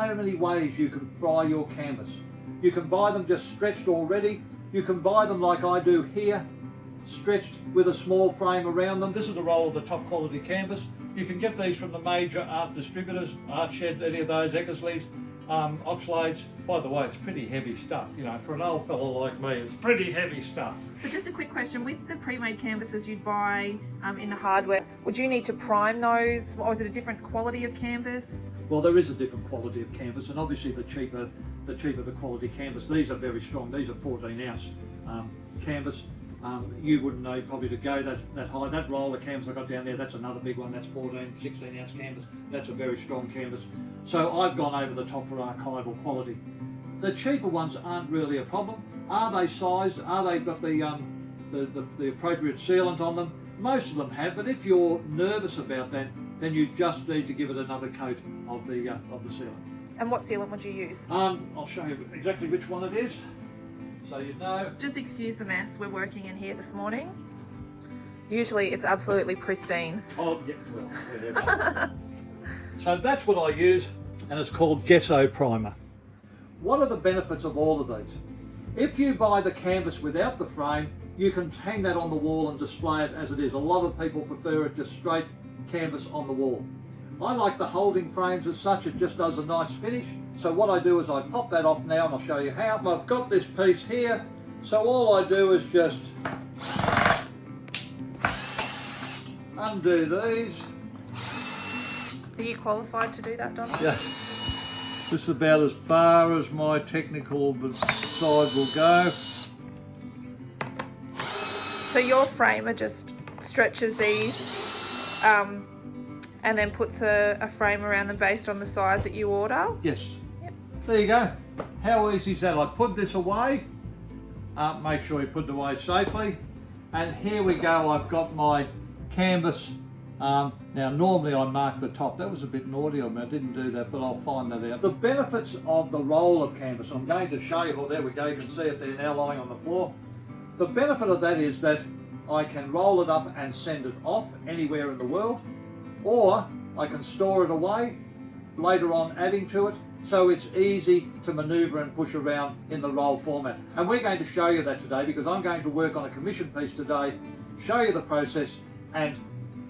so many ways you can buy your canvas. You can buy them just stretched already. You can buy them like I do here, stretched with a small frame around them. This is the roll of the top quality canvas. You can get these from the major art distributors, Art Shed, any of those, Eckersley's, Oxlade's. By the way, it's pretty heavy stuff. You know, for an old fellow like me, it's pretty heavy stuff. So just a quick question, with the pre-made canvases you'd buy in the hardware, would you need to prime those, or is it a different quality of canvas? Well, there is a different quality of canvas, and obviously the cheaper the quality canvas. These are very strong. These are 14-ounce canvas. You wouldn't know probably to go that high. That roll of canvas I got down there, that's another big one. That's 16-ounce canvas. That's a very strong canvas. So I've gone over the top for archival quality. The cheaper ones aren't really a problem. Are they sized? Are they got the appropriate sealant on them? Most of them have, but if you're nervous about that, then you just need to give it another coat of the sealant. And what sealant would you use? I'll show you exactly which one it is, so you know. Just excuse the mess we're working in here this morning. Usually it's absolutely pristine. Oh, yeah, well, whatever. So that's what I use, and it's called Gesso Primer. What are the benefits of all of these? If you buy the canvas without the frame, you can hang that on the wall and display it as it is. A lot of people prefer it just straight canvas on the wall. I like the holding frames as such, it just does a nice finish. So what I do is I pop that off now, and I'll show you how. I've got this piece here, so all I do is just undo these. Are you qualified to do that, Donald? Yeah. This is about as far as my technical side will go. So your framer just stretches these and then puts a frame around them based on the size that you order? Yes. Yep. There you go. How easy is that? I put this away. Make sure you put it away safely. And here we go. I've got my canvas. Now normally I mark the top. That was a bit naughty of me. I didn't do that, but I'll find that out. The benefits of the roll of canvas. I'm going to show you. Oh, there we go. You can see it there now lying on the floor. The benefit of that is that I can roll it up and send it off anywhere in the world, or I can store it away, later on adding to it, so it's easy to maneuver and push around in the roll format. And we're going to show you that today, because I'm going to work on a commission piece today, show you the process and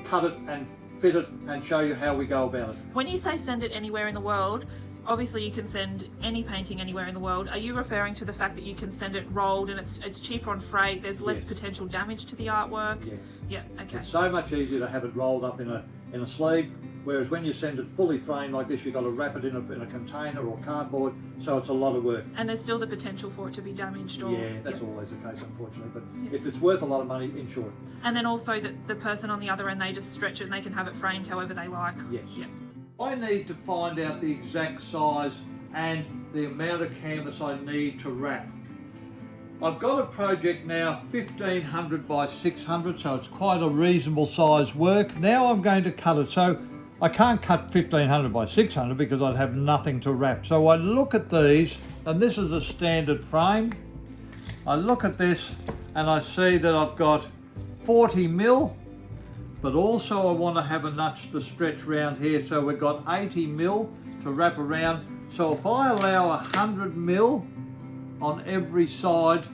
cut it and fit it and show you how we go about it. When you say send it anywhere in the world, obviously you can send any painting anywhere in the world. Are you referring to the fact that you can send it rolled and it's cheaper on freight, there's less potential damage to the artwork? Yes. Yeah, okay. It's so much easier to have it rolled up in a sleeve, whereas when you send it fully framed like this, you've got to wrap it in a container or cardboard, so it's a lot of work. And there's still the potential for it to be damaged or... Yeah, that's always the case, unfortunately, but if it's worth a lot of money, insure it. And then also that the person on the other end, they just stretch it and they can have it framed however they like. Yes. Yeah. I need to find out the exact size and the amount of canvas I need to wrap. I've got a project now 1500 by 600, so it's quite a reasonable size work. Now I'm going to cut it. So I can't cut 1500 by 600 because I'd have nothing to wrap. So I look at these, and this is a standard frame. I look at this and I see that I've got 40 mil, but also I want to have a notch to stretch around here. So we've got 80 mil to wrap around. So if I allow 100 mil on every side,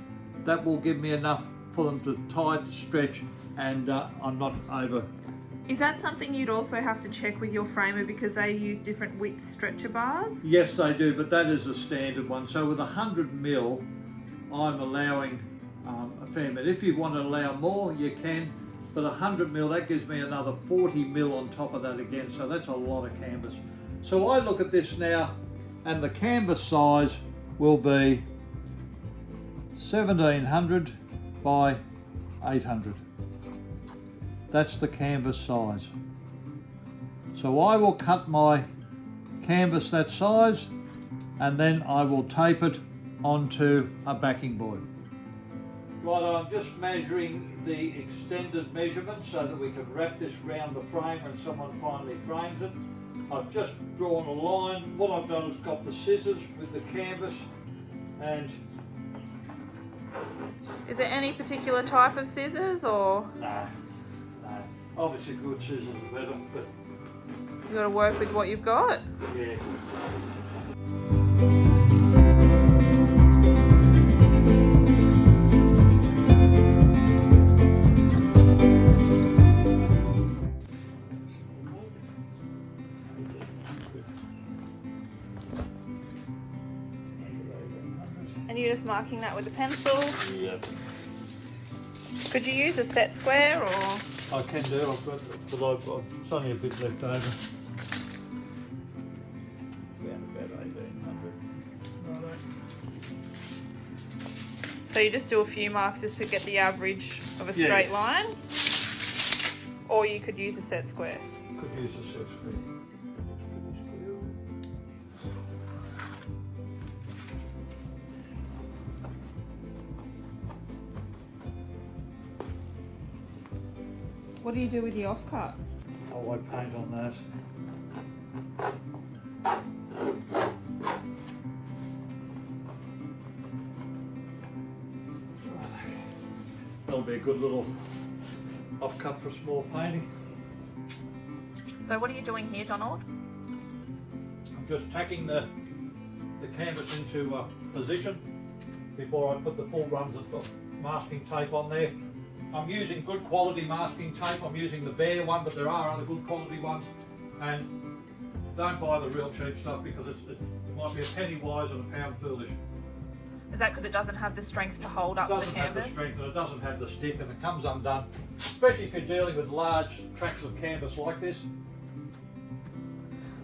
that will give me enough for them to tight stretch, and I'm not over. Is that something you'd also have to check with your framer because they use different width stretcher bars? Yes, they do, but that is a standard one. So with 100 mil, I'm allowing a fair bit. If you want to allow more, you can, but 100 mil, that gives me another 40 mil on top of that again, so that's a lot of canvas. So I look at this now, and the canvas size will be 1700 by 800. That's the canvas size. So I will cut my canvas that size, and then I will tape it onto a backing board. Right, I'm just measuring the extended measurement so that we can wrap this round the frame when someone finally frames it. I've just drawn a line. What I've done is got the scissors with the canvas, and... Is there any particular type of scissors or? No. Obviously good scissors are better, but... You've got to work with what you've got. Yeah. And you're just marking that with a pencil. Yeah. Could you use a set square or? I can do, it's only a bit left over. Around about 1800. Righto. So you just do a few marks just to get the average of a straight line? Or you could use a set square. Could use a set square. What do you do with the offcut? Oh, I paint on that. That'll be a good little offcut for small painting. So what are you doing here, Donald? I'm just tacking the canvas into position before I put the full runs of masking tape on there. I'm using good quality masking tape. I'm using the bare one, but there are other good quality ones. And don't buy the real cheap stuff because it might be a penny wise and a pound foolish. Is that because it doesn't have the strength to hold up the canvas? It doesn't have the strength and it doesn't have the stick and it comes undone. Especially if you're dealing with large tracts of canvas like this.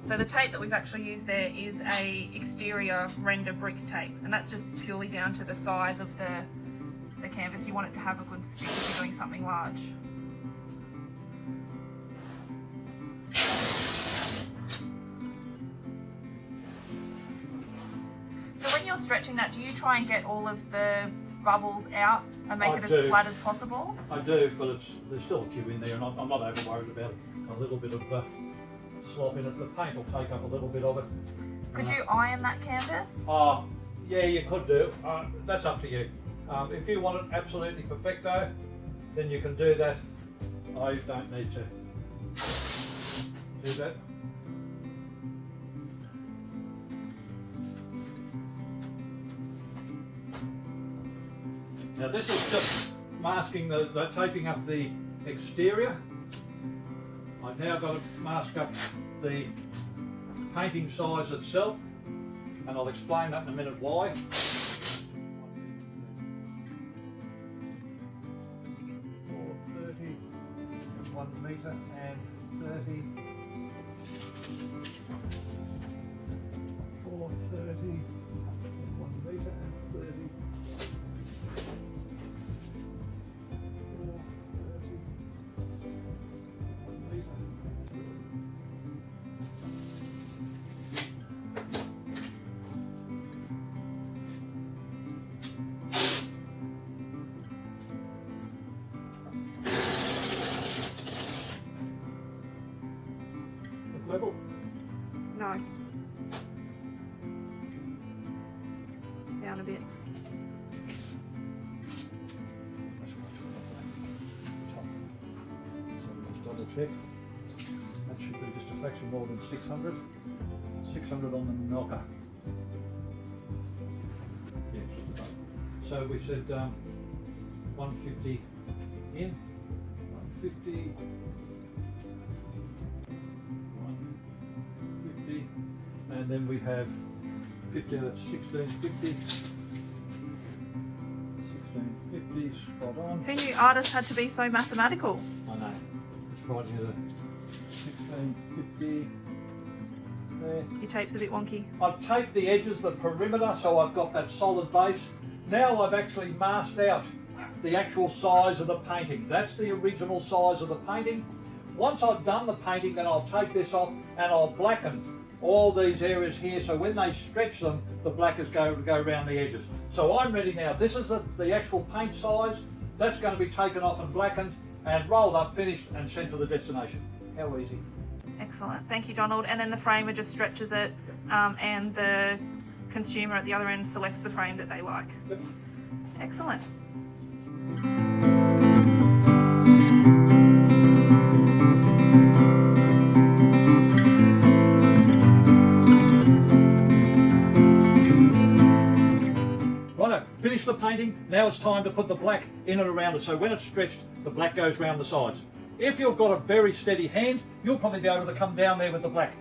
So the tape that we've actually used there is a exterior render brick tape, and that's just purely down to the size of the canvas. You want it to have a good stick if you're doing something large. So when you're stretching that, do you try and get all of the bubbles out and make it as flat as possible? I do, but there's still a few in there, and I'm not over worried about a little bit of slop in it. The paint will take up a little bit of it. Could you iron that canvas? Yeah, you could do. That's up to you. If you want it absolutely perfecto, then you can do that. I don't need to do that. Now this is just masking the taping up the exterior. I've now got to mask up the painting size itself, and I'll explain that in a minute why. 1 metre and 30, 430, 1 metre and 30, 430, 1 metre. Level? No. Down a bit. So let's double check. That should be just a fraction more than 600. 600 on the knocker. Yeah, just about. So we said 150 in, 150. 150, and then we have 50, that's 1650. 1650, spot on. Who knew artists had to be so mathematical? I know. It's right here, 1650. There. Your tape's a bit wonky. I've taped the edges, the perimeter, so I've got that solid base. Now I've actually masked out the actual size of the painting. That's the original size of the painting. Once I've done the painting, then I'll take this off and I'll blacken all these areas here, so when they stretch them, the blackers go around the edges. So I'm ready now. This is the actual paint size. That's going to be taken off and blackened and rolled up, finished and sent to the destination. How easy. Excellent. Thank you, Donald. And then the framer just stretches it, and the consumer at the other end selects the frame that they like. Yep. Excellent. painting. Now it's time to put the black in and around it. So when it's stretched, the black goes around the sides. If you've got a very steady hand, you'll probably be able to come down there with the black.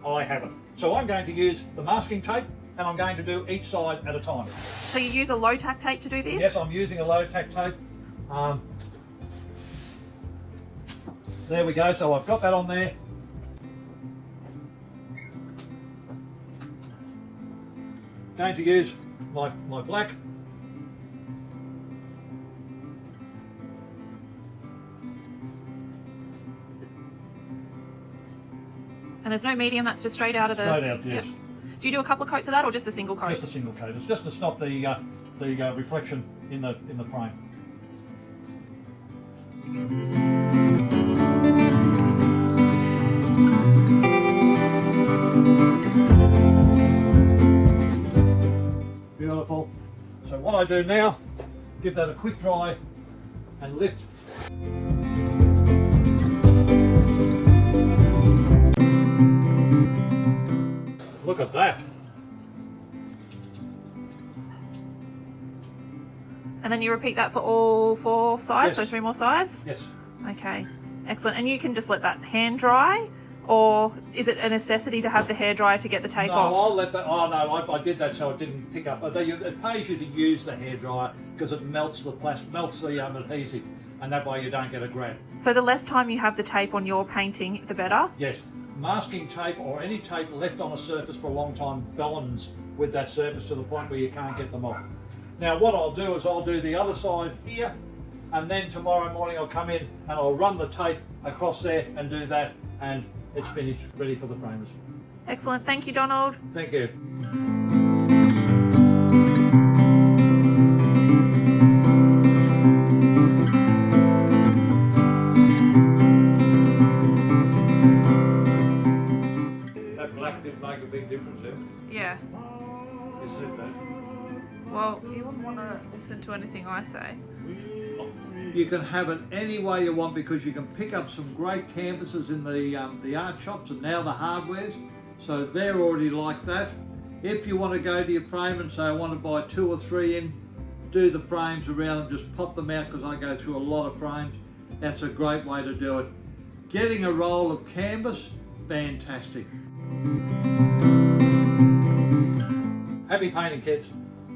I haven't. So I'm going to use the masking tape, and I'm going to do each side at a time. So you use a low tack tape to do this? Yes, I'm using a low tack tape. There we go, so I've got that on there. Going to use my black. And there's no medium, that's just straight out of the... Straight out, yes. Yep. Do you do a couple of coats of that or just a single coat? Just a single coat. It's just to stop the reflection in the frame. Beautiful. So what I do now, give that a quick dry and lift. Look at that. And then you repeat that for all 4 sides, Yes. so 3 more sides? Yes. Okay, excellent. And you can just let that hand dry, or is it a necessity to have the hairdryer to get the tape off? No, I'll let that. Oh no, I did that so it didn't pick up. It pays you to use the hairdryer because it melts the adhesive, and that way you don't get a grab. So the less time you have the tape on your painting, the better? Yes, masking tape or any tape left on a surface for a long time bonds with that surface to the point where you can't get them off. Now what I'll do is I'll do the other side here, and then tomorrow morning I'll come in and I'll run the tape across there and do that, and it's finished, ready for the framers. Excellent, thank you, Donald. Thank you. That black did make a big difference there. Yeah. You said that. Well, you wouldn't want to listen to anything I say. You can have it any way you want because you can pick up some great canvases in the art shops and now the hardwares. So they're already like that. If you want to go to your frame and say I want to buy 2 or 3 in, do the frames around and just pop them out because I go through a lot of frames. That's a great way to do it. Getting a roll of canvas, fantastic. Happy painting, kids.